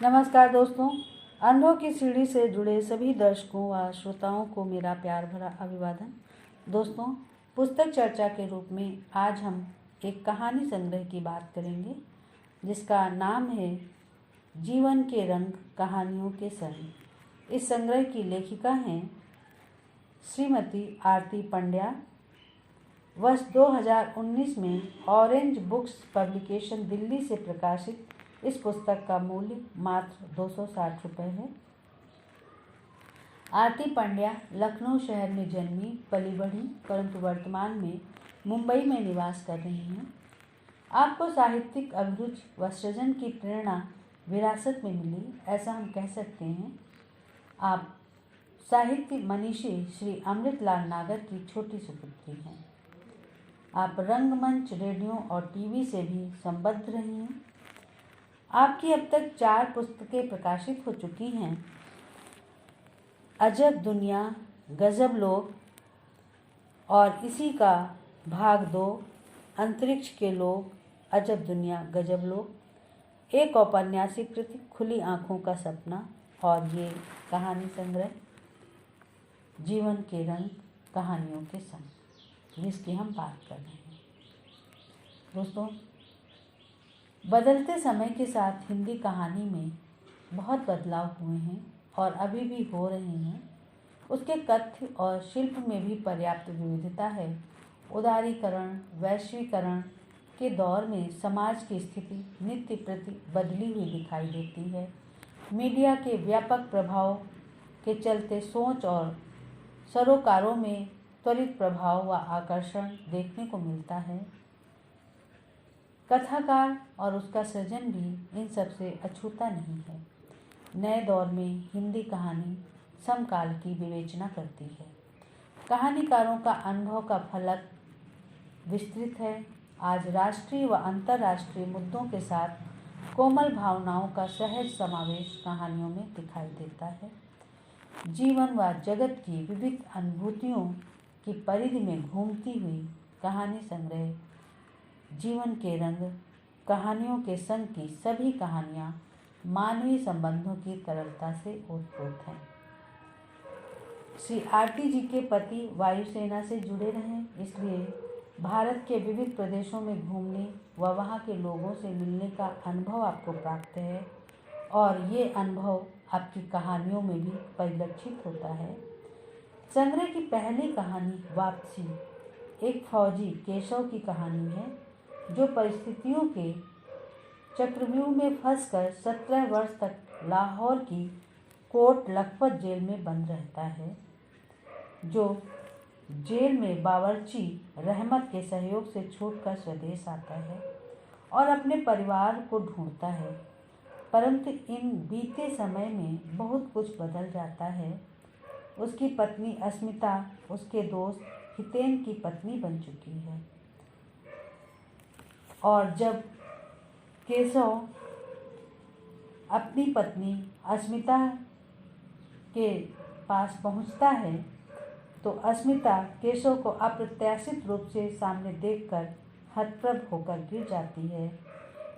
नमस्कार दोस्तों, अनुभव की सीढ़ी से जुड़े सभी दर्शकों व श्रोताओं को मेरा प्यार भरा अभिवादन। दोस्तों, पुस्तक चर्चा के रूप में आज हम एक कहानी संग्रह की बात करेंगे जिसका नाम है जीवन के रंग कहानियों के संग। इस संग्रह की लेखिका हैं श्रीमती आरती पंड्या। वर्ष 2019 में ऑरेंज बुक्स पब्लिकेशन दिल्ली से प्रकाशित इस पुस्तक का मूल्य मात्र 260 रुपये है। आरती पंड्या लखनऊ शहर में जन्मी पली बढ़ी, परंतु वर्तमान में मुंबई में निवास कर रही हैं। आपको साहित्यिक अभिरुचि व सृजन की प्रेरणा विरासत में मिली, ऐसा हम कह सकते हैं। आप साहित्य मनीषी श्री अमृतलाल नागर की छोटी सुपुत्री हैं। आप रंगमंच, रेडियो और टीवी से भी संबद्ध रही हैं। आपकी अब तक 4 पुस्तकें प्रकाशित हो चुकी हैं। अजब दुनिया, गजब लोग और इसी का भाग 2, अंतरिक्ष के लोग, अजब दुनिया गजब लोग, एक औपन्यासिक कृति खुली आँखों का सपना और ये कहानी संग्रह जीवन के रंग कहानियों के संग, जिसकी हम बात कर रहे हैं। दोस्तों, बदलते समय के साथ हिंदी कहानी में बहुत बदलाव हुए हैं और अभी भी हो रहे हैं। उसके तथ्य और शिल्प में भी पर्याप्त विविधता है। उदारीकरण, वैश्वीकरण के दौर में समाज की स्थिति नित्य प्रति बदली हुई दिखाई देती है। मीडिया के व्यापक प्रभाव के चलते सोच और सरोकारों में त्वरित प्रभाव व आकर्षण देखने को मिलता है। कथाकार और उसका सृजन भी इन सब से अछूता नहीं है। नए दौर में हिंदी कहानी समकाल की विवेचना करती है। कहानीकारों का अनुभव का फलक विस्तृत है। आज राष्ट्रीय व अंतर्राष्ट्रीय मुद्दों के साथ कोमल भावनाओं का सहज समावेश कहानियों में दिखाई देता है। जीवन व जगत की विविध अनुभूतियों की परिधि में घूमती हुई कहानी संग्रह जीवन के रंग कहानियों के संग की सभी कहानियाँ मानवीय संबंधों की तरलता से ओतप्रोत हैं। श्री आरती जी के पति वायुसेना से जुड़े रहे, इसलिए भारत के विविध प्रदेशों में घूमने व वहाँ के लोगों से मिलने का अनुभव आपको प्राप्त है और ये अनुभव आपकी कहानियों में भी परिलक्षित होता है। संग्रह की पहली कहानी वापसी एक फौजी केशव की कहानी है जो परिस्थितियों के चक्रव्यूह में फंसकर 17 वर्ष तक लाहौर की कोट लखपत जेल में बंद रहता है। जो जेल में बावर्ची रहमत के सहयोग से छूटकर स्वदेश आता है और अपने परिवार को ढूंढता है, परंतु इन बीते समय में बहुत कुछ बदल जाता है। उसकी पत्नी अस्मिता उसके दोस्त हितेन की पत्नी बन चुकी है और जब केशव अपनी पत्नी अस्मिता के पास पहुंचता है तो अस्मिता केशव को अप्रत्याशित रूप से सामने देखकर हतप्रभ होकर गिर जाती है।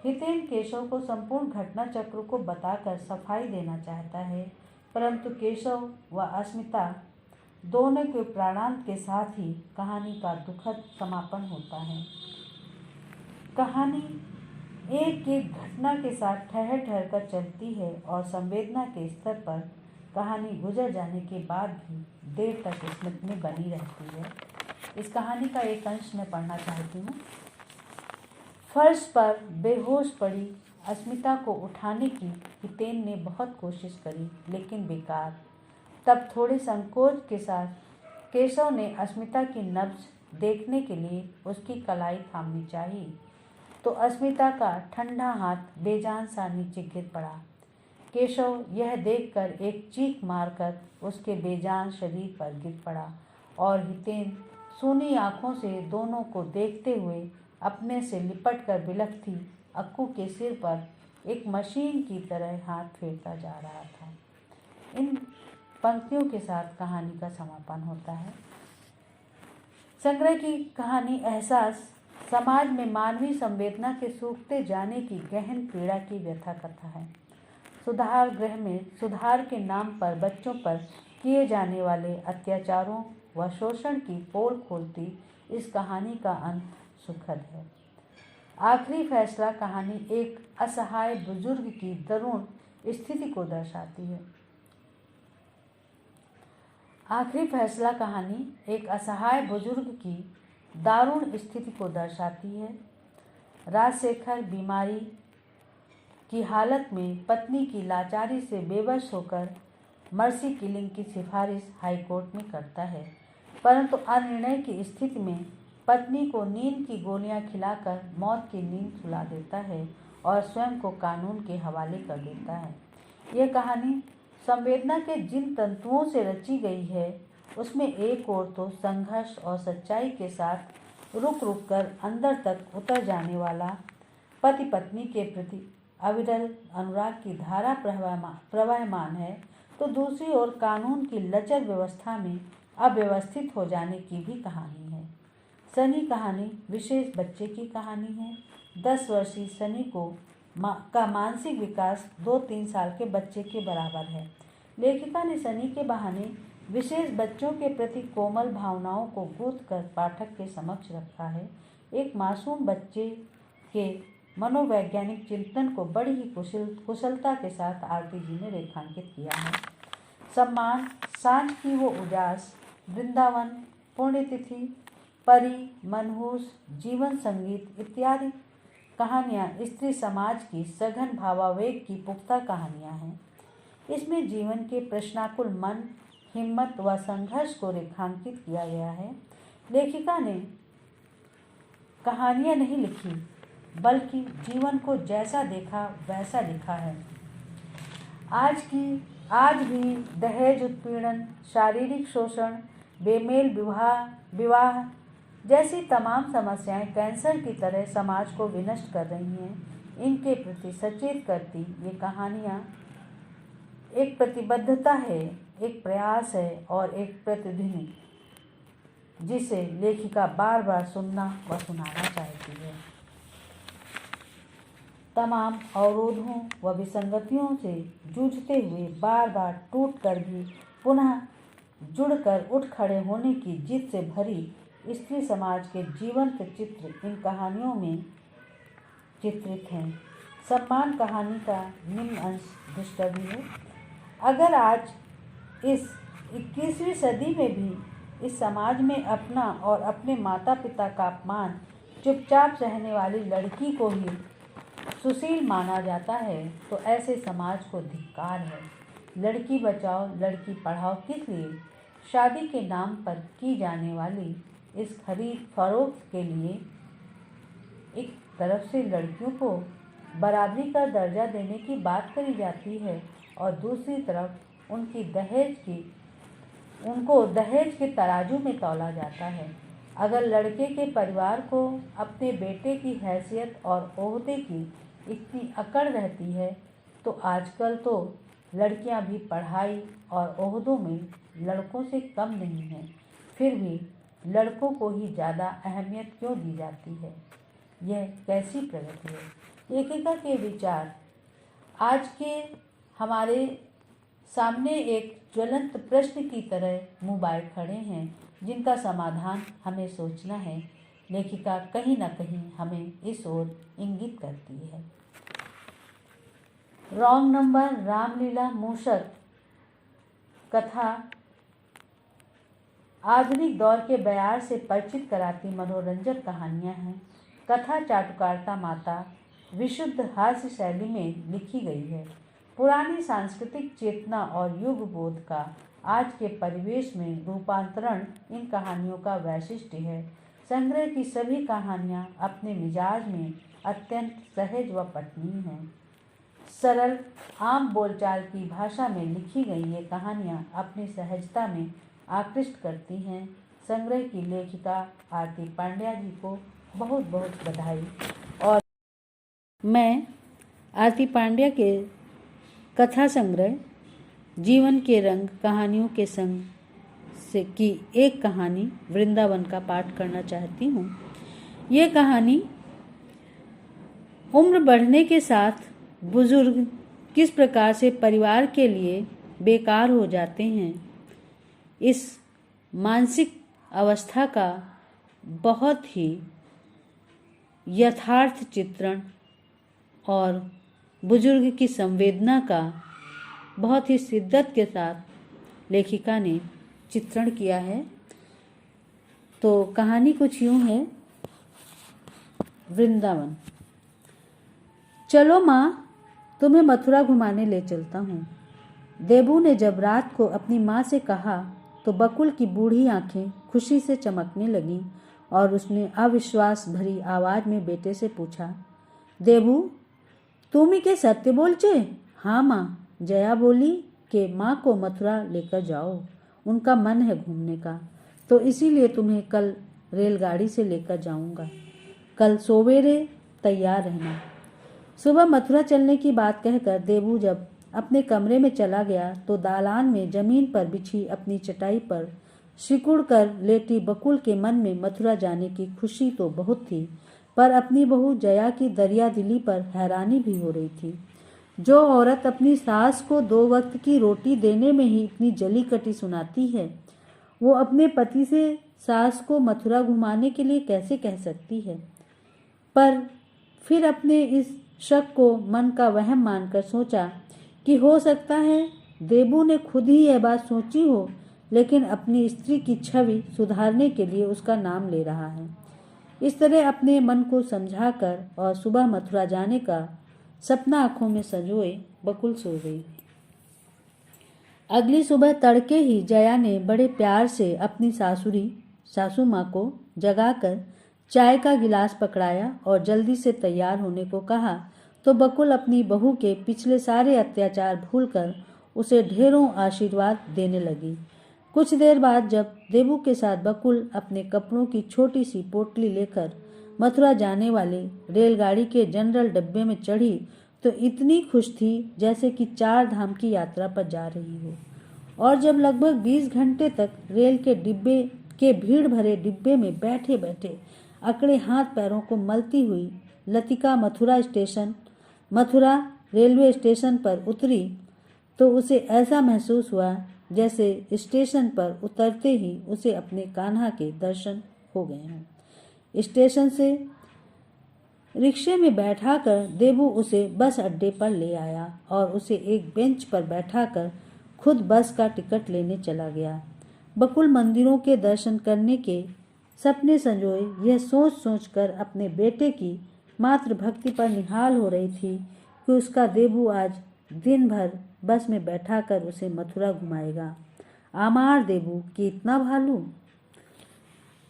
हितेन केशव को संपूर्ण घटना चक्र को बताकर सफाई देना चाहता है, परंतु केशव व अस्मिता दोनों के प्राणांत के साथ ही कहानी का दुखद समापन होता है। कहानी एक एक घटना के साथ ठहर ठहर कर चलती है और संवेदना के स्तर पर कहानी गुजर जाने के बाद भी देर तक स्मृति में बनी रहती है। इस कहानी का एक अंश मैं पढ़ना चाहती हूँ। फर्श पर बेहोश पड़ी अस्मिता को उठाने की हितेन ने बहुत कोशिश करी, लेकिन बेकार। तब थोड़े संकोच के साथ केशव ने अस्मिता की नब्ज देखने के लिए उसकी कलाई थामनी चाहिए तो अस्मिता का ठंडा हाथ बेजान सा नीचे गिर पड़ा। केशव यह देखकर एक चीख मारकर उसके बेजान शरीर पर गिर पड़ा और हितेन सूनी आँखों से दोनों को देखते हुए अपने से लिपट कर बिलखती अक्कू के सिर पर एक मशीन की तरह हाथ फेरता जा रहा था। इन पंक्तियों के साथ कहानी का समापन होता है। संग्रह की कहानी एहसास समाज में मानवीय संवेदना के सूखते जाने की गहन पीड़ा की व्यथा कथा है। सुधार गृह में सुधार के नाम पर बच्चों पर किए जाने वाले अत्याचारों व शोषण की पोल खोलती इस कहानी का अंत सुखद है। आखिरी फैसला कहानी एक असहाय बुजुर्ग की करुण स्थिति को दर्शाती है। आखिरी फैसला कहानी एक असहाय बुजुर्ग की दारुण स्थिति को दर्शाती है। राजशेखर बीमारी की हालत में पत्नी की लाचारी से बेबस होकर मर्सी किलिंग की सिफारिश हाईकोर्ट में करता है, परंतु अनिर्णय की स्थिति में पत्नी को नींद की गोलियां खिलाकर मौत की नींद सुला देता है और स्वयं को कानून के हवाले कर देता है। यह कहानी संवेदना के जिन तंतुओं से रची गई है उसमें एक ओर तो संघर्ष और सच्चाई के साथ रुक रुक कर अंदर तक उतर जाने वाला पति पत्नी के प्रति अविरल अनुराग की धारा प्रवहमान है, तो दूसरी ओर कानून की लचर व्यवस्था में अव्यवस्थित हो जाने की भी कहानी है। सनी कहानी विशेष बच्चे की कहानी है। 10 वर्षीय सनी का मानसिक विकास 2-3 साल के बच्चे के बराबर है। लेखिका ने सनी के बहाने विशेष बच्चों के प्रति कोमल भावनाओं को गूंथ कर पाठक के समक्ष रखा है। एक मासूम बच्चे के मनोवैज्ञानिक चिंतन को बड़ी ही कुशलता के साथ आरती जी ने रेखांकित किया है। सम्मान, सांझ की वो उजास, वृंदावन, पुण्यतिथि, परी, मनहूस, जीवन संगीत इत्यादि कहानियाँ स्त्री समाज की सघन भावावेग की पुख्ता कहानियाँ हैं। इसमें जीवन के प्रश्नाकुल मन, हिम्मत व संघर्ष को रेखांकित किया गया है। लेखिका ने कहानियाँ नहीं लिखी, बल्कि जीवन को जैसा देखा वैसा लिखा है। आज भी दहेज उत्पीड़न, शारीरिक शोषण, बेमेल विवाह जैसी तमाम समस्याएं कैंसर की तरह समाज को विनष्ट कर रही हैं। इनके प्रति सचेत करती ये कहानियाँ एक प्रतिबद्धता है, एक प्रयास है और एक प्रतिध्वनि जिसे लेखिका बार बार सुनना व सुनाना चाहती है। तमाम अवरोधों व विसंगतियों से जूझते हुए बार बार टूट कर भी पुनः जुड़कर उठ खड़े होने की जिद से भरी स्त्री समाज के जीवंत चित्र इन कहानियों में चित्रित हैं। सम्मान कहानी का निम्न अंश दुष्टभी है। अगर आज इस 21वीं सदी में भी इस समाज में अपना और अपने माता पिता का अपमान चुपचाप सहने वाली लड़की को ही सुशील माना जाता है, तो ऐसे समाज को धिक्कार है। लड़की बचाओ लड़की पढ़ाओ किस लिए? शादी के नाम पर की जाने वाली इस खरीद फरोख्त के लिए एक तरफ से लड़कियों को बराबरी का दर्जा देने की बात करी जाती है और दूसरी तरफ उनको दहेज के तराजू में तौला जाता है। अगर लड़के के परिवार को अपने बेटे की हैसियत और ओहदे की इतनी अकड़ रहती है, तो आजकल तो लड़कियां भी पढ़ाई और ओहदों में लड़कों से कम नहीं हैं। फिर भी लड़कों को ही ज़्यादा अहमियत क्यों दी जाती है? यह कैसी प्रगति है? लेखिका के विचार आज के हमारे सामने एक ज्वलंत प्रश्न की तरह मुँह खड़े हैं, जिनका समाधान हमें सोचना है। लेखिका कहीं न कहीं हमें इस ओर इंगित करती है। रॉन्ग नंबर रामलीला मूषक कथा आधुनिक दौर के बयार से परिचित कराती मनोरंजक कहानियाँ हैं। कथा चाटुकारिता माता विशुद्ध हास्य शैली में लिखी गई है। पुरानी सांस्कृतिक चेतना और युग बोध का आज के परिवेश में रूपांतरण इन कहानियों का वैशिष्ट्य है। संग्रह की सभी कहानियाँ अपने मिजाज में अत्यंत सहज व पठनीय हैं। सरल आम बोलचाल की भाषा में लिखी गई ये कहानियाँ अपनी सहजता में आकृष्ट करती हैं। संग्रह की लेखिका आरती पांड्या जी को बहुत बहुत बधाई। और मैं आरती पांड्या के कथा संग्रह जीवन के रंग कहानियों के संग से की एक कहानी वृंदावन का पाठ करना चाहती हूँ। ये कहानी उम्र बढ़ने के साथ बुजुर्ग किस प्रकार से परिवार के लिए बेकार हो जाते हैं, इस मानसिक अवस्था का बहुत ही यथार्थ चित्रण और बुजुर्ग की संवेदना का बहुत ही शिद्दत के साथ लेखिका ने चित्रण किया है। तो कहानी कुछ यूं है। वृंदावन। चलो माँ, तुम्हें मथुरा घुमाने ले चलता हूँ। देबू ने जब रात को अपनी माँ से कहा तो बकुल की बूढ़ी आंखें खुशी से चमकने लगीं और उसने अविश्वास भरी आवाज में बेटे से पूछा, देबू, तुम ही के सत्य बोलचे? हाँ माँ, जया बोली कि माँ को मथुरा लेकर जाओ, उनका मन है घूमने का, तो इसीलिए तुम्हें कल रेलगाड़ी से लेकर जाऊंगा। कल सवेरे तैयार रहना। सुबह मथुरा चलने की बात कहकर देबू जब अपने कमरे में चला गया तो दालान में जमीन पर बिछी अपनी चटाई पर सिकुड़ कर लेटी बकुल के मन में मथुरा जाने की खुशी तो बहुत थी, पर अपनी बहू जया की दरिया दिली पर हैरानी भी हो रही थी। जो औरत अपनी सास को 2 वक्त की रोटी देने में ही इतनी जली कटी सुनाती है, वो अपने पति से सास को मथुरा घुमाने के लिए कैसे कह सकती है? पर फिर अपने इस शक को मन का वहम मानकर सोचा कि हो सकता है देबू ने खुद ही यह बात सोची हो, लेकिन अपनी स्त्री की छवि सुधारने के लिए उसका नाम ले रहा है। इस तरह अपने मन को समझाकर और सुबह मथुरा जाने का सपना आंखों में संजोए बकुल सो गई। अगली सुबह तड़के ही जया ने बड़े प्यार से अपनी सासू माँ को जगाकर चाय का गिलास पकड़ाया और जल्दी से तैयार होने को कहा तो बकुल अपनी बहू के पिछले सारे अत्याचार भूलकर उसे ढेरों आशीर्वाद देने लगी। कुछ देर बाद जब देबू के साथ बकुल अपने कपड़ों की छोटी सी पोटली लेकर मथुरा जाने वाली रेलगाड़ी के जनरल डब्बे में चढ़ी तो इतनी खुश थी जैसे कि 4 धाम की यात्रा पर जा रही हो। और जब लगभग 20 घंटे तक रेल के भीड़ भरे डिब्बे में बैठे बैठे अकड़े हाथ पैरों को मलती हुई लतिका मथुरा रेलवे स्टेशन पर उतरी तो उसे ऐसा महसूस हुआ जैसे स्टेशन पर उतरते ही उसे अपने कान्हा के दर्शन हो गए हों। स्टेशन से रिक्शे में बैठाकर देबू उसे बस अड्डे पर ले आया और उसे एक बेंच पर बैठाकर खुद बस का टिकट लेने चला गया। बकुल मंदिरों के दर्शन करने के सपने संजोए यह सोच सोच कर अपने बेटे की मात्र भक्ति पर निहाल हो रही थी कि उसका देबू आज दिन भर बस में बैठाकर उसे मथुरा घुमाएगा। आमार देबू कि इतना भालू।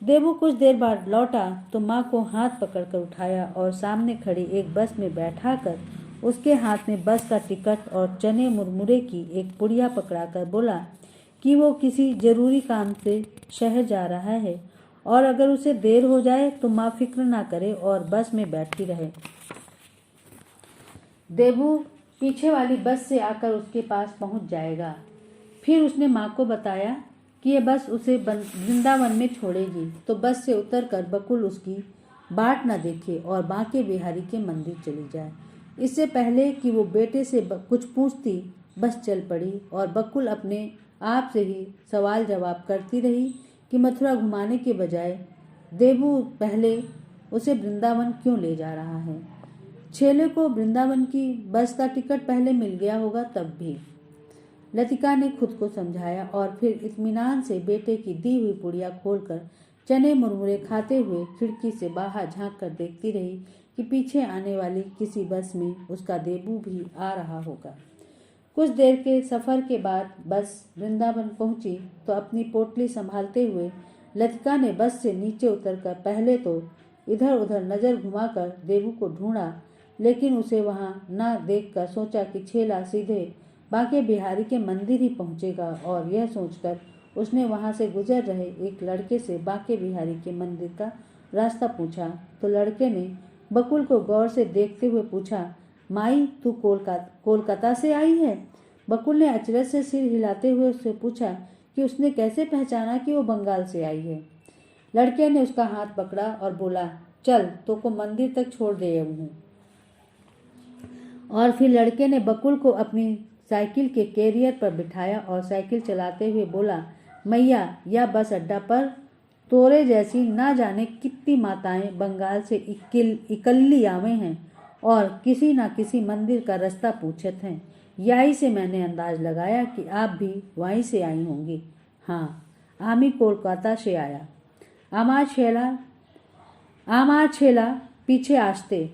देबू कुछ देर बाद लौटा तो माँ को हाथ पकड़कर उठाया और सामने खड़ी एक बस में बैठाकर उसके हाथ में बस का टिकट और चने मुरमुरे की एक पुड़िया पकड़ाकर बोला कि वो किसी जरूरी काम से शहर जा रहा है और अगर उसे देर हो जाए तो माँ फिक्र ना करे और बस में बैठी रहे। देबू पीछे वाली बस से आकर उसके पास पहुंच जाएगा। फिर उसने माँ को बताया कि यह बस उसे वृंदावन में छोड़ेगी, तो बस से उतरकर बकुल उसकी बाट न देखे और बांके बिहारी के मंदिर चली जाए। इससे पहले कि वो बेटे से कुछ पूछती बस चल पड़ी और बकुल अपने आप से ही सवाल जवाब करती रही कि मथुरा घुमाने के बजाय देबू पहले उसे वृंदावन क्यों ले जा रहा है। छेले को वृंदावन की बस का टिकट पहले मिल गया होगा तब भी। लतिका ने खुद को समझाया और फिर इत्मीनान से बेटे की दी हुई पुड़िया खोलकर चने मुरमुरे खाते हुए खिड़की से बाहर झांक कर देखती रही कि पीछे आने वाली किसी बस में उसका देबू भी आ रहा होगा। कुछ देर के सफर के बाद बस वृंदावन पहुंची तो अपनी पोटली संभालते हुए लतिका ने बस से नीचे उतरकर पहले तो इधर उधर नजर घुमाकर देबू को ढूंढा, लेकिन उसे वहां न देखकर सोचा कि छेला सीधे बांके बिहारी के मंदिर ही पहुंचेगा और यह सोचकर उसने वहां से गुजर रहे एक लड़के से बांके बिहारी के मंदिर का रास्ता पूछा तो लड़के ने बकुल को गौर से देखते हुए पूछा, माई तू कोलकाता से आई है? बकुल ने अचरज से सिर हिलाते हुए उससे पूछा कि उसने कैसे पहचाना कि वो बंगाल से आई है। लड़के ने उसका हाथ पकड़ा और बोला, चल तो को मंदिर तक छोड़ दे हूँ और फिर लड़के ने बकुल को अपनी साइकिल के कैरियर पर बिठाया और साइकिल चलाते हुए बोला, मैया, यह बस अड्डा पर तोरे जैसी ना जाने कितनी माताएं बंगाल से इकल्ली आवे हैं और किसी न किसी मंदिर का रास्ता पूछत हैं। यही से मैंने अंदाज लगाया कि आप भी वहीं से आई होंगी। हाँ, आमी कोलकाता से आया। आमार छेला पीछे आस्ते।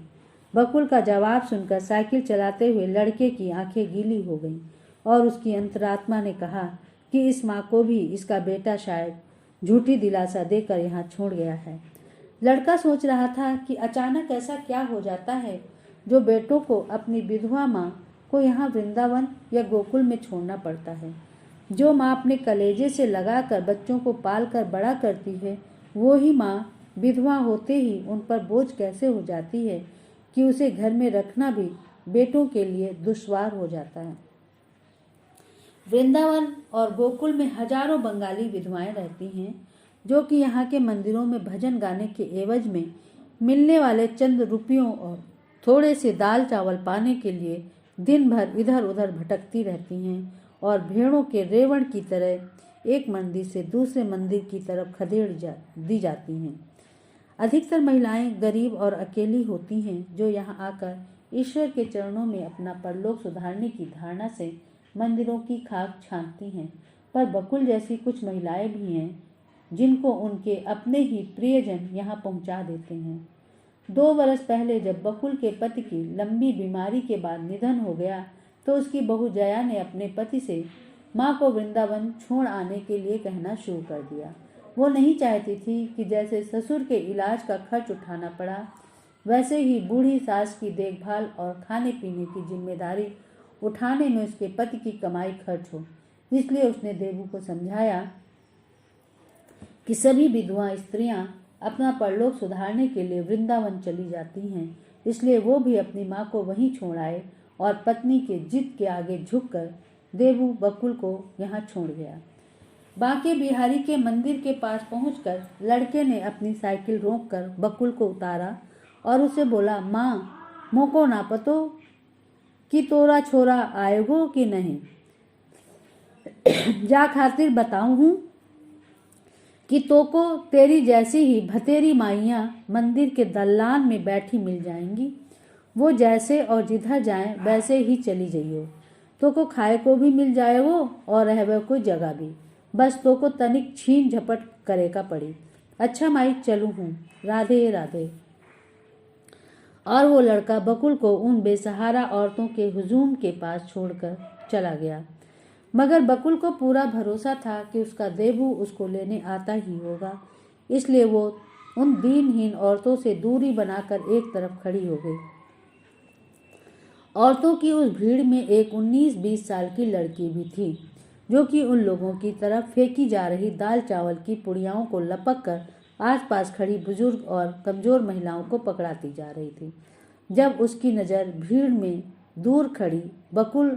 बकुल का जवाब सुनकर साइकिल चलाते हुए लड़के की आंखें गीली हो गईं और उसकी अंतरात्मा ने कहा कि इस माँ को भी इसका बेटा शायद झूठी दिलासा देकर यहाँ छोड़ गया है। लड़का सोच रहा था कि अचानक ऐसा क्या हो जाता है जो बेटों को अपनी विधवा माँ को यहाँ वृंदावन या गोकुल में छोड़ना पड़ता है। जो माँ अपने कलेजे से लगाकर बच्चों को पाल कर बड़ा करती है, वो ही माँ विधवा होते ही उन पर बोझ कैसे हो जाती है कि उसे घर में रखना भी बेटों के लिए दुश्वार हो जाता है। वृंदावन और गोकुल में हजारों बंगाली विधवाएं रहती हैं जो कि यहाँ के मंदिरों में भजन गाने के एवज में मिलने वाले चंद रुपयों और थोड़े से दाल चावल पाने के लिए दिन भर इधर उधर भटकती रहती हैं और भेड़ों के रेवण की तरह एक मंदिर से दूसरे मंदिर की तरफ दी जाती हैं। अधिकतर महिलाएं गरीब और अकेली होती हैं जो यहाँ आकर ईश्वर के चरणों में अपना परलोक सुधारने की धारणा से मंदिरों की खाक छानती हैं। पर बकुल जैसी कुछ महिलाएं भी हैं जिनको उनके अपने ही प्रियजन यहाँ पहुँचा देते हैं। 2 वर्ष पहले जब बकुल के पति की लंबी बीमारी के बाद निधन हो गया तो उसकी बहू जया ने अपने पति से माँ को वृंदावन छोड़ आने के लिए कहना शुरू कर दिया। वो नहीं चाहती थी कि जैसे ससुर के इलाज का खर्च उठाना पड़ा, वैसे ही बूढ़ी सास की देखभाल और खाने पीने की जिम्मेदारी उठाने में उसके पति की कमाई खर्च हो। इसलिए उसने देवू को समझाया कि सभी विधवा स्त्रियां अपना परलोक सुधारने के लिए वृंदावन चली जाती हैं, इसलिए वो भी अपनी माँ को वहीं छोड़ आए और पत्नी के जिद के आगे झुककर देवू बकुल को यहाँ छोड़ गया। बांके बिहारी के मंदिर के पास पहुंचकर लड़के ने अपनी साइकिल रोककर बकुल को उतारा और उसे बोला, माँ, मोको ना पतो कि तोरा छोरा आएगो कि नहीं। जा खातिर बताऊं हूँ कि तोको तेरी जैसी ही भतेरी माइयाँ मंदिर के दल्लान में बैठी मिल जाएंगी। वो जैसे और जिधर जाए वैसे ही चली जाइयो। तोको खाए को भी मिल जाएगो और रहवे को जगह भी। बस तोको तनिक छीन झपट करेगा पड़ी। अच्छा माई, चलू हूँ। राधे राधे। और वो लड़का बकुल को उन बेसहारा औरतों के हुजूम के पास छोड़कर चला गया। मगर बकुल को पूरा भरोसा था कि उसका देवू उसको लेने आता ही होगा, इसलिए वो उन दीनहीन औरतों से दूरी बनाकर एक तरफ खड़ी हो गई। औरतों की उस भीड़ में एक 19-20 साल की लड़की भी थी जो कि उन लोगों की तरफ फेंकी जा रही दाल चावल की पुड़ियाओं को लपक कर आसपास खड़ी बुजुर्ग और कमजोर महिलाओं को पकड़ाती जा रही थी। जब उसकी नज़र भीड़ में दूर खड़ी बकुल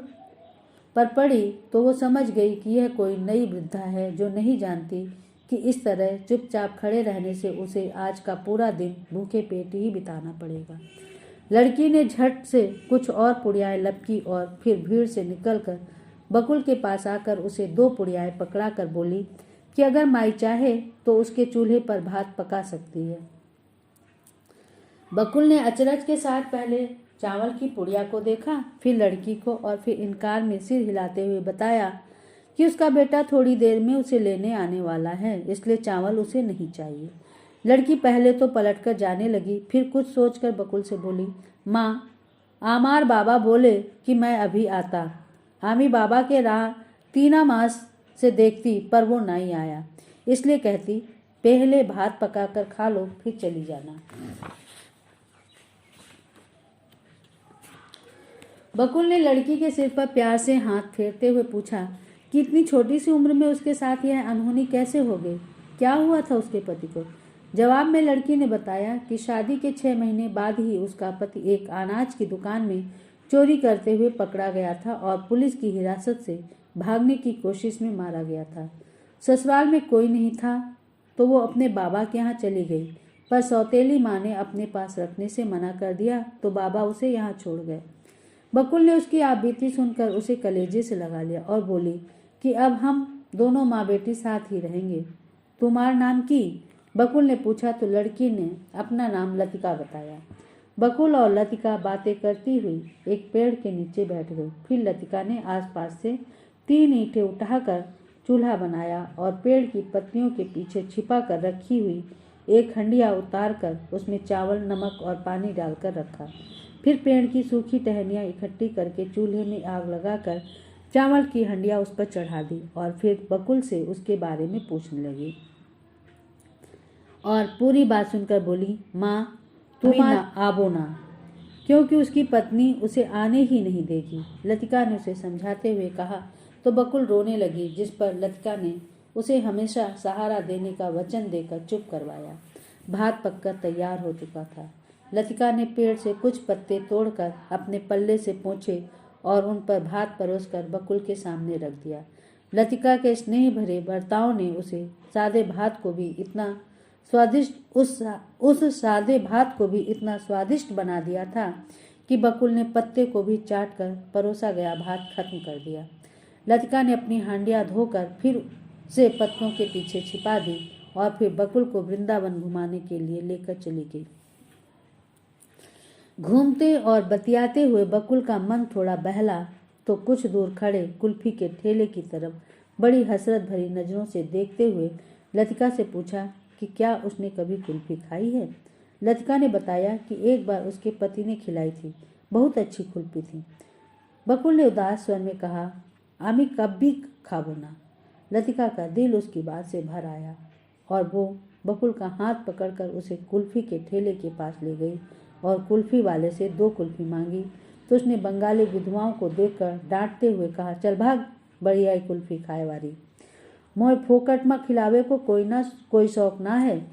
पर पड़ी तो वो समझ गई कि यह कोई नई वृद्धा है जो नहीं जानती कि इस तरह चुपचाप खड़े रहने से उसे आज का पूरा दिन भूखे पेट ही बिताना पड़ेगा। लड़की ने झट से कुछ और पुड़ियाएं लपकी और फिर भीड़ से निकलकर बकुल के पास आकर उसे 2 पुड़ियाएं पकड़ा कर बोली कि अगर माई चाहे तो उसके चूल्हे पर भात पका सकती है। बकुल ने अचरज के साथ पहले चावल की पुड़िया को देखा, फिर लड़की को, और फिर इनकार में सिर हिलाते हुए बताया कि उसका बेटा थोड़ी देर में उसे लेने आने वाला है, इसलिए चावल उसे नहीं चाहिए। लड़की पहले तो पलटकर जाने लगी, फिर कुछ सोचकर बकुल से बोली, माँ, आमार बाबा बोले कि मैं अभी आता। आमी बाबा के राह 3 मास से देखती पर वो नहीं आया, इसलिए कहती पहले भात पकाकर खा लो फिर चली जाना। बकुल ने लड़की के सिर पर प्यार से हाथ फेरते हुए पूछा कि इतनी छोटी सी उम्र में उसके साथ यह अनहोनी कैसे हो गई, क्या हुआ था उसके पति को। जवाब में लड़की ने बताया कि शादी के 6 महीने बाद ही उसका पति एक अनाज की दुकान में चोरी करते हुए पकड़ा गया था और पुलिस की हिरासत से भागने की कोशिश में मारा गया था। ससुराल में कोई नहीं था तो वो अपने बाबा के यहाँ चली गई, पर सौतेली माँ ने अपने पास रखने से मना कर दिया तो बाबा उसे यहाँ छोड़ गए। बकुल ने उसकी आपबीती सुनकर उसे कलेजे से लगा लिया और बोली कि अब हम दोनों माँ बेटी साथ ही रहेंगे। तुम्हारा नाम की? बकुल ने पूछा तो लड़की ने अपना नाम लतिका बताया। बकुल और लतिका बातें करती हुई एक पेड़ के नीचे बैठ गई। फिर लतिका ने आसपास से 3 ईंटें उठाकर चूल्हा बनाया और पेड़ की पत्तियों के पीछे छिपा कर रखी हुई एक हंडिया उतार कर उसमें चावल, नमक और पानी डालकर रखा। फिर पेड़ की सूखी टहनियाँ इकट्ठी करके चूल्हे में आग लगाकर चावल की हंडिया उस पर चढ़ा दी और फिर बकुल से उसके बारे में पूछने लगी और पूरी बात सुनकर बोली, माँ तुम आबो ना, क्योंकि उसकी पत्नी उसे आने ही नहीं देगी। लतिका ने उसे समझाते हुए कहा तो बकुल रोने लगी, जिस पर लतिका ने उसे हमेशा सहारा देने का वचन देकर चुप करवाया। भात पककर तैयार हो चुका था। लतिका ने पेड़ से कुछ पत्ते तोड़कर अपने पल्ले से पोंछे और उन पर भात परोसकर बकुल के सामने रख दिया। लतिका के स्नेह भरे बर्ताव ने उसे सादे भात को भी इतना स्वादिष्ट बना दिया था कि बकुल ने पत्ते को भी चाट कर परोसा गया भात खत्म कर दिया। लतिका ने अपनी हांडिया धोकर फिर से पत्तों के पीछे छिपा दी और फिर बकुल को वृंदावन घुमाने के लिए लेकर चली गई। घूमते और बतियाते हुए बकुल का मन थोड़ा बहला तो कुछ दूर खड़े कुल्फी के ठेले की तरफ बड़ी हसरत भरी नजरों से देखते हुए लतिका से पूछा कि क्या उसने कभी कुल्फी खाई है। लतिका ने बताया कि एक बार उसके पति ने खिलाई थी, बहुत अच्छी कुल्फी थी। बकुल ने उदास स्वर में कहा, आमी कभी खाबो ना। लतिका का दिल उसकी बात से भर आया और वो बकुल का हाथ पकड़कर उसे कुल्फी के ठेले के पास ले गई और कुल्फी वाले से 2 कुल्फी मांगी तो उसने बंगाली विधवाओं को देखकर डांटते हुए कहा, चल भाग, बढ़िया कुल्फी खाए वाली, मोए फोकट में खिलावे को कोई शौक ना है।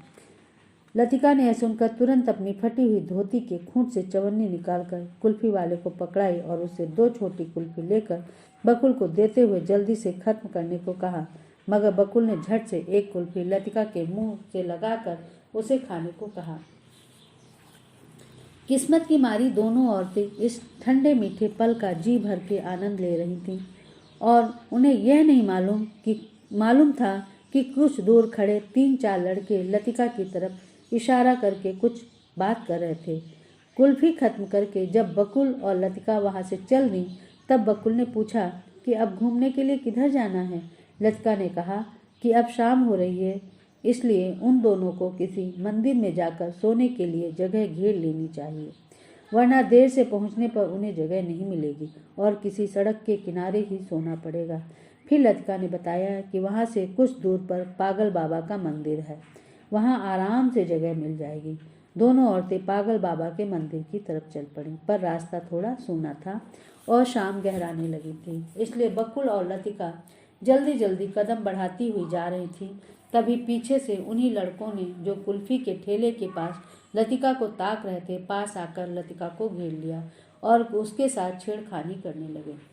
लतिका ने यह सुनकर तुरंत अपनी फटी हुई धोती के खूंट से चवन्नी निकालकर कुल्फी वाले को पकड़ाई और उससे 2 छोटी कुल्फी लेकर बकुल को देते हुए जल्दी से खत्म करने को कहा, मगर बकुल ने झट से 1 कुल्फी लतिका के मुंह से लगाकर उसे खाने को कहा। किस्मत की मारी दोनों औरतें इस ठंडे मीठे पल का जी भर के आनंद ले रही थीं और उन्हें यह नहीं मालूम था कि कुछ दूर खड़े 3-4 लड़के लतिका की तरफ इशारा करके कुछ बात कर रहे थे। कुल्फी खत्म करके जब बकुल और लतिका वहां से चल दी तब बकुल ने पूछा कि अब घूमने के लिए किधर जाना है। लतिका ने कहा कि अब शाम हो रही है, इसलिए उन दोनों को किसी मंदिर में जाकर सोने के लिए जगह घेर लेनी चाहिए, वरना देर से पहुंचने पर उन्हें जगह नहीं मिलेगी और किसी सड़क के किनारे ही सोना पड़ेगा। फिर लतिका ने बताया कि वहां से कुछ दूर पर पागल बाबा का मंदिर है, वहां आराम से जगह मिल जाएगी। दोनों औरतें पागल बाबा के मंदिर की तरफ चल पड़ी, पर रास्ता थोड़ा सूना था और शाम गहराने लगी थी, इसलिए बकुल और लतिका जल्दी जल्दी कदम बढ़ाती हुई जा रही थी। तभी पीछे से उन्हीं लड़कों ने जो कुल्फी के ठेले के पास लतिका को ताक रहे थे, पास आकर लतिका को घेर लिया और उसके साथ छेड़खानी करने लगे।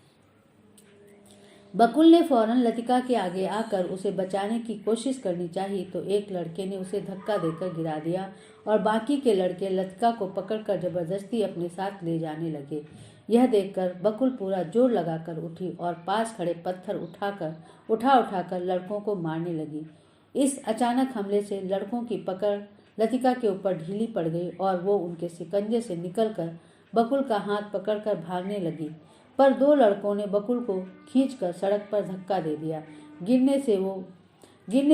बकुल ने फौरन लतिका के आगे आकर उसे बचाने की कोशिश करनी चाहिए तो एक लड़के ने उसे धक्का देकर गिरा दिया और बाकी के लड़के लतिका को पकड़कर जबरदस्ती अपने साथ ले जाने लगे। यह देखकर बकुल पूरा जोर लगाकर उठी और पास खड़े पत्थर उठाकर लड़कों को मारने लगी। इस अचानक हमले से लड़कों की पकड़ लतिका के ऊपर ढीली पड़ गई और वो उनके शिकंजे से निकलकर बकुल का हाथ पकड़कर भागने लगी, पर 2 लड़कों ने बकुल को खींचकर सड़क पर धक्का दे दिया। गिरने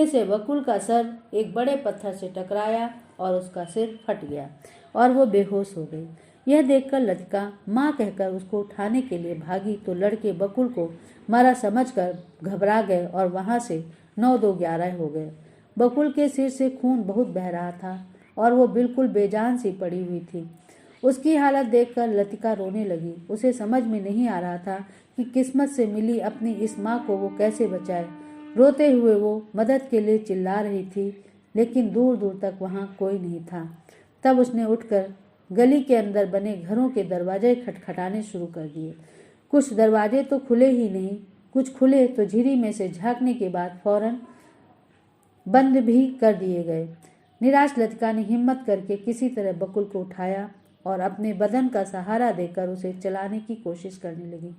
से बकुल का सर एक बड़े पत्थर से टकराया और उसका सिर फट गया और वो बेहोश हो गई। यह देखकर लतिका माँ कहकर उसको उठाने के लिए भागी तो लड़के बकुल को मरा समझकर घबरा गए और वहां से 9-2-11 हो गए। बकुल के सिर से खून बहुत बह रहा था और वो बिल्कुल बेजान सी पड़ी हुई थी। उसकी हालत देखकर लतिका रोने लगी। उसे समझ में नहीं आ रहा था कि किस्मत से मिली अपनी इस माँ को वो कैसे बचाए। रोते हुए वो मदद के लिए चिल्ला रही थी, लेकिन दूर दूर तक वहाँ कोई नहीं था। तब उसने उठकर गली के अंदर बने घरों के दरवाजे खटखटाने शुरू कर दिए। कुछ दरवाजे तो खुले ही नहीं, कुछ खुले तो झिरी में से झांकने के बाद फौरन बंद भी कर दिए गए। निराश लतिका ने हिम्मत करके किसी तरह बकुल को उठाया और अपने बदन का सहारा देकर उसे चलाने की कोशिश करने लगी।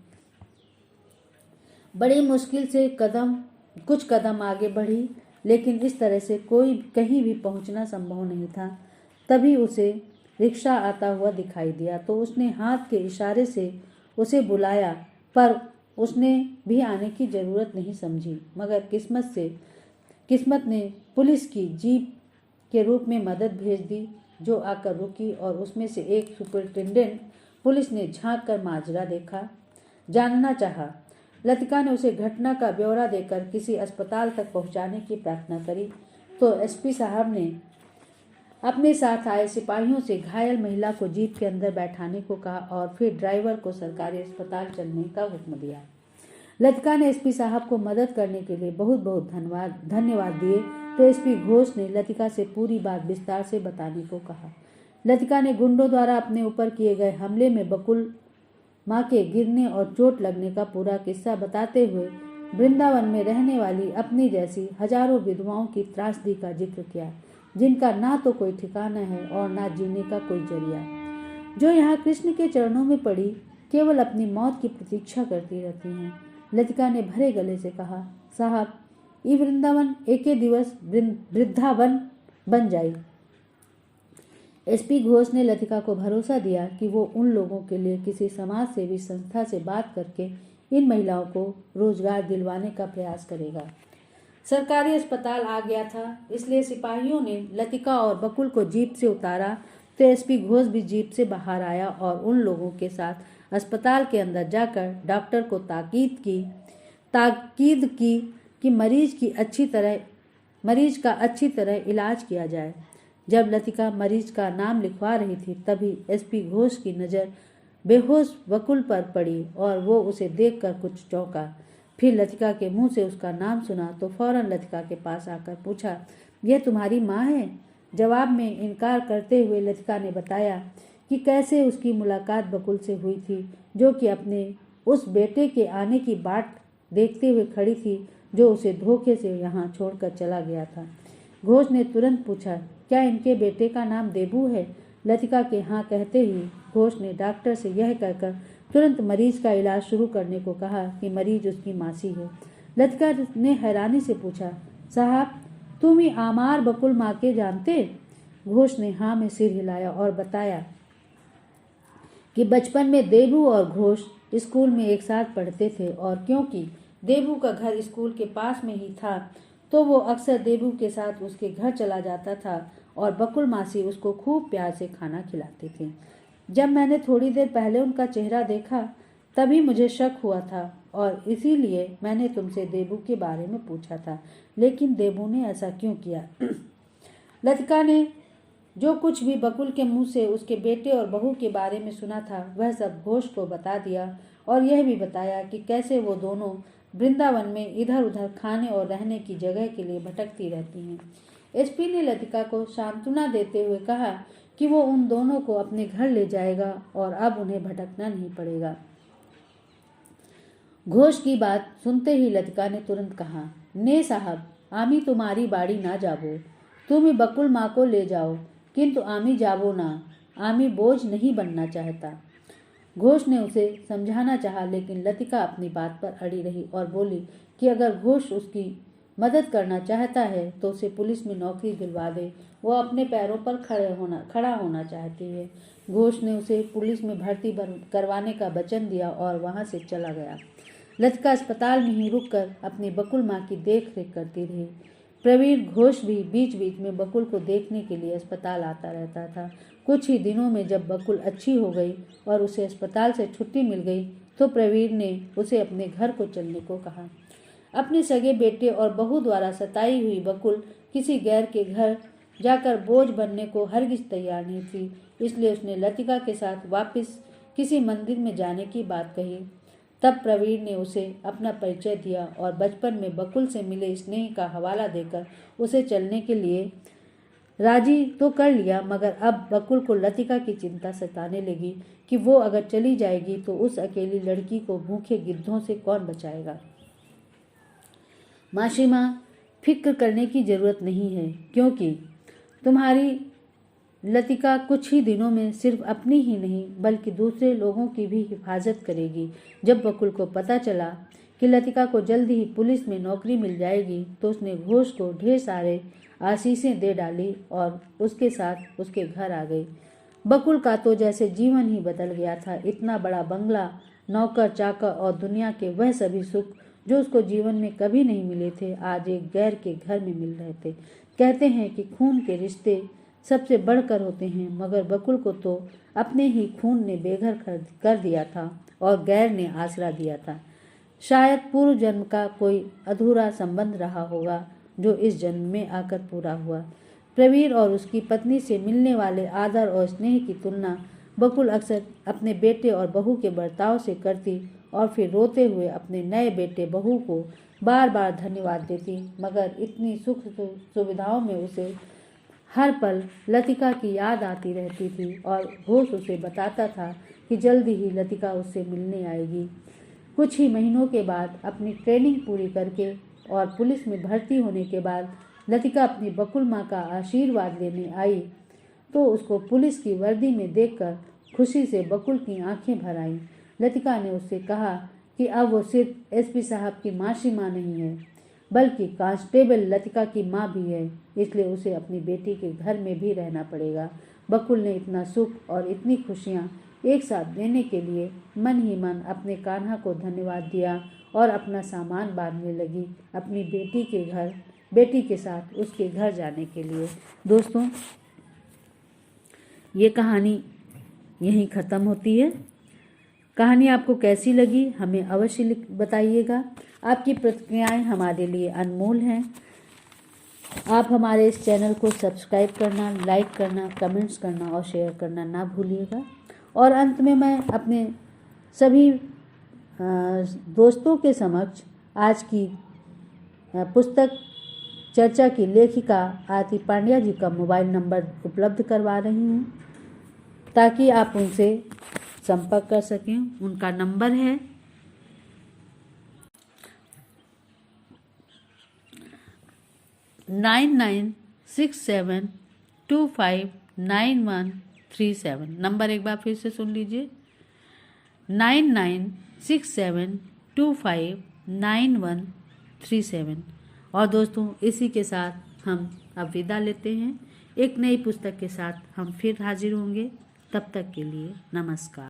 बड़ी मुश्किल से कुछ कदम आगे बढ़ी, लेकिन इस तरह से कोई कहीं भी पहुंचना संभव नहीं था। तभी उसे रिक्शा आता हुआ दिखाई दिया तो उसने हाथ के इशारे से उसे बुलाया, पर उसने भी आने की जरूरत नहीं समझी। मगर किस्मत ने पुलिस की जीप के रूप में मदद भेज दी, जो आकर रुकी और उसमें से एक सुपरिटेंडेंट पुलिस ने झांक कर माजरा जानना चाहा। लतिका ने उसे घटना का ब्यौरा देकर किसी अस्पताल तक पहुंचाने की प्रार्थना करी तो एसपी साहब ने अपने साथ आए सिपाहियों से घायल महिला को जीप के अंदर बैठाने को कहा और फिर ड्राइवर को सरकारी अस्पताल चलने का हुक्म दिया। लतिका ने एसपी साहब को मदद करने के लिए बहुत बहुत धन्यवाद दिए तो एसपी घोष ने लतिका से पूरी बात विस्तार से बताने को कहा। लतिका ने गुंडों द्वारा अपने ऊपर किए गए हमले में बकुल माँ के गिरने और चोट लगने का पूरा किस्सा बताते हुए वृंदावन में रहने वाली अपनी जैसी हजारों विधवाओं की त्रासदी का जिक्र किया, जिनका ना तो कोई ठिकाना है और ना जीने का कोई जरिया, जो यहाँ कृष्ण के चरणों में पड़ी केवल अपनी मौत की प्रतीक्षा करती रहती हैं। लतिका ने भरे गले से कहा, साहब, ये वृंदावन एके दिवस वृद्धावन बन जाए। एसपी घोष ने लतिका को भरोसा दिया कि वो उन लोगों के लिए किसी समाज सेवी संस्था से बात करके इन महिलाओं को रोजगार दिलवाने का प्रयास करेगा। सरकारी अस्पताल आ गया था, इसलिए सिपाहियों ने लतिका और बकुल को जीप से उतारा तो एसपी घोष भी जीप से बाहर आया और उन लोगों के साथ अस्पताल के अंदर जाकर डॉक्टर को ताकीद की कि मरीज का अच्छी तरह इलाज किया जाए। जब लतिका मरीज का नाम लिखवा रही थी तभी एसपी घोष की नज़र बेहोश बकुल पर पड़ी और वो उसे देखकर कुछ चौंका। फिर लतिका के मुंह से उसका नाम सुना तो फौरन लतिका के पास आकर पूछा, यह तुम्हारी माँ है? जवाब में इनकार करते हुए लतिका ने बताया कि कैसे उसकी मुलाकात बकुल से हुई थी, जो कि अपने उस बेटे के आने की बाट देखते हुए खड़ी थी, जो उसे धोखे से यहाँ छोड़कर चला गया था। घोष ने तुरंत पूछा, क्या इनके बेटे का नाम देबू है? लतिका के हाँ कहते ही घोष ने डॉक्टर से यह कहकर तुरंत मरीज का इलाज शुरू करने को कहा कि मरीज उसकी मासी है। लतिका ने हैरानी से पूछा, साहब, तुम ही आमार बकुल माँ के जानते? घोष ने हाँ में सिर हिलाया और बताया कि बचपन में देबू और घोष स्कूल में एक साथ पढ़ते थे और क्योंकि देबू का घर स्कूल के पास में ही था तो वो अक्सर देबू के साथ उसके घर चला जाता था और बकुल मासी उसको खूब प्यार से खाना खिलाती थी। जब मैंने थोड़ी देर पहले उनका चेहरा देखा तभी मुझे शक हुआ था और इसीलिए मैंने तुमसे देबू के बारे में पूछा था, लेकिन देबू ने ऐसा क्यों किया? लतिका ने जो कुछ भी बकुल के मुंह से उसके बेटे और बहू के बारे में सुना था वह सब घोष को बता दिया और यह भी बताया कि कैसे वो दोनों वृंदावन में इधर उधर खाने और रहने की जगह के लिए भटकती रहती हैं। एसपी ने लतिका को सांत्वना देते हुए कहा कि वो उन दोनों को अपने घर ले जाएगा और अब उन्हें भटकना नहीं पड़ेगा। घोष की बात सुनते ही लतिका ने तुरंत कहा, ने साहब, आमी तुम्हारी बाड़ी ना जाबो, तुम ही बकुल माँ को ले जाओ, किंतु आमी जाबो ना, आमी बोझ नहीं बनना चाहता। घोष ने उसे समझाना चाहा, लेकिन लतिका अपनी बात पर अड़ी रही और बोली कि अगर घोष उसकी मदद करना चाहता है तो उसे पुलिस में नौकरी दिलवा दे, वो अपने पैरों पर खड़ा होना चाहती है। घोष ने उसे पुलिस में भर्ती करवाने का वचन दिया और वहां से चला गया। लतिका अस्पताल में ही रुककर अपनी बकुल माँ की देख रेख करती रही। प्रवीण घोष भी बीच बीच में बकुल को देखने के लिए अस्पताल आता रहता था। कुछ ही दिनों में जब बकुल अच्छी हो गई और उसे अस्पताल से छुट्टी मिल गई तो प्रवीण ने उसे अपने घर को चलने को कहा। अपने सगे बेटे और बहू द्वारा सताई हुई बकुल किसी गैर के घर जाकर बोझ बनने को हरगिज तैयार नहीं थी, इसलिए उसने लतिका के साथ वापस किसी मंदिर में जाने की बात कही। तब प्रवीण ने उसे अपना परिचय दिया और बचपन में बकुल से मिले स्नेह का हवाला देकर उसे चलने के लिए राजी तो कर लिया, मगर अब बकुल को लतिका की चिंता सताने लगी कि वो अगर चली जाएगी तो उस अकेली लड़की को भूखे गिद्धों से कौन बचाएगा। मासी माँ, फिक्र करने की जरूरत नहीं है, क्योंकि तुम्हारी लतिका कुछ ही दिनों में सिर्फ अपनी ही नहीं बल्कि दूसरे लोगों की भी हिफाजत करेगी। जब बकुल को पता चला कि लतिका को जल्द ही पुलिस में नौकरी मिल जाएगी तो उसने घोष को ढेर सारे आशीषें दे डाली और उसके साथ उसके घर आ गई। बकुल का तो जैसे जीवन ही बदल गया था। इतना बड़ा बंगला, नौकर चाकर और दुनिया के वह सभी सुख जो उसको जीवन में कभी नहीं मिले थे, आज एक गैर के घर में मिल रहे थे। कहते हैं कि खून के रिश्ते सबसे बढ़कर होते हैं, मगर बकुल को तो अपने ही खून ने बेघर कर दिया था और गैर ने आसरा दिया था। शायद पूर्व जन्म का कोई अधूरा संबंध रहा होगा जो इस जन्म में आकर पूरा हुआ। प्रवीर और उसकी पत्नी से मिलने वाले आदर और स्नेह की तुलना बकुल अक्सर अपने बेटे और बहू के बर्ताव से करती और फिर रोते हुए अपने नए बेटे बहू को बार बार धन्यवाद देती। मगर इतनी सुख सुविधाओं में उसे हर पल लतिका की याद आती रहती थी और घोष उसे बताता था कि जल्दी ही लतिका उससे मिलने आएगी। कुछ ही महीनों के बाद अपनी ट्रेनिंग पूरी करके और पुलिस में भर्ती होने के बाद लतिका अपनी बकुल माँ का आशीर्वाद लेने आई तो उसको पुलिस की वर्दी में देखकर खुशी से बकुल की आंखें भर आईं। लतिका ने उससे कहा कि अब वो सिर्फ एसपी साहब की मासी माँ नहीं है बल्कि कांस्टेबल लतिका की माँ भी है, इसलिए उसे अपनी बेटी के घर में भी रहना पड़ेगा। बकुल ने इतना सुख और इतनी खुशियाँ एक साथ देने के लिए मन ही मन अपने कान्हा को धन्यवाद दिया और अपना सामान बांधने लगी अपनी बेटी के साथ उसके घर जाने के लिए। दोस्तों, ये कहानी यहीं ख़त्म होती है। कहानी आपको कैसी लगी हमें अवश्य बताइएगा। आपकी प्रतिक्रियाएं हमारे लिए अनमोल हैं। आप हमारे इस चैनल को सब्सक्राइब करना, लाइक करना, कमेंट्स करना और शेयर करना ना भूलिएगा। और अंत में मैं अपने सभी दोस्तों के समक्ष आज की पुस्तक चर्चा की लेखिका आरती पांड्या जी का मोबाइल नंबर उपलब्ध करवा रही हूँ ताकि आप उनसे संपर्क कर सकें। उनका नंबर है 9967259137। नंबर एक बार फिर से सुन लीजिए, 9967259137। और दोस्तों, इसी के साथ हम अब विदा लेते हैं। एक नई पुस्तक के साथ हम फिर हाजिर होंगे। तब तक के लिए नमस्कार।